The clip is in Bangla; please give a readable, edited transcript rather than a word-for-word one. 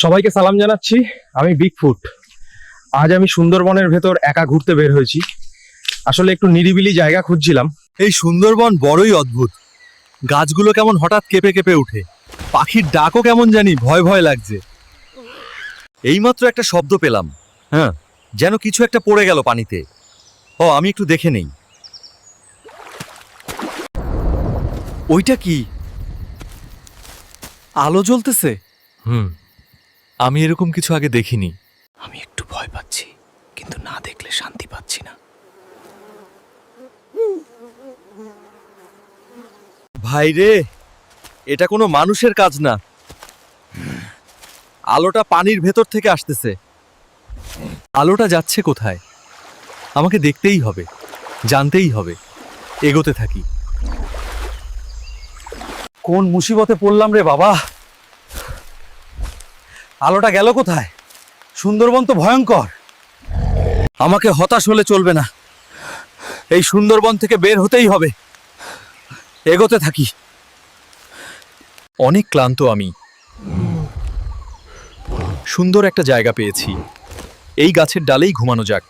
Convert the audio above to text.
সবাইকে সালাম জানাচ্ছি। আমি বিগফুট। আজ আমি সুন্দরবনের ভেতর একা ঘুরতে বের হয়েছি। আসলে একটু নিরিবিলি জায়গা খুঁজছিলাম। এই সুন্দরবন বড়ই অদ্ভুত। গাছগুলো কেমন হঠাৎ কেঁপে কেঁপে ওঠে, পাখির ডাকও কেমন জানি ভয় ভয় লাগছে। এইমাত্র একটা শব্দ পেলাম, হ্যাঁ, যেন কিছু একটা পড়ে গেল পানিতে। আমি একটু দেখে নেই। ওইটা কি? আলো জ্বলতেছে। আমি এরকম কিছু আগে দেখিনি। আমি একটু ভয় পাচ্ছি, কিন্তু না দেখলে শান্তি পাচ্ছি না। ভাই রে, এটা কোনো মানুষের কাজ না। আলোটা পানির ভেতর থেকে আসতেছে। আলোটা যাচ্ছে কোথায়? আমাকে দেখতেই হবে, জানতেই হবে। এগোতে থাকি। কোন মুসিবতে পড়লাম রে বাবা! আলোটা গেল কোথায়? সুন্দরবন তো ভয়ঙ্কর। আমাকে হতাশ হলে চলবে না। এই সুন্দরবন থেকে বের হতেই হবে। এগোতে থাকি। অনেক ক্লান্ত আমি। সুন্দর একটা জায়গা পেয়েছি। এই গাছের ডালেই ঘুমানো যাক।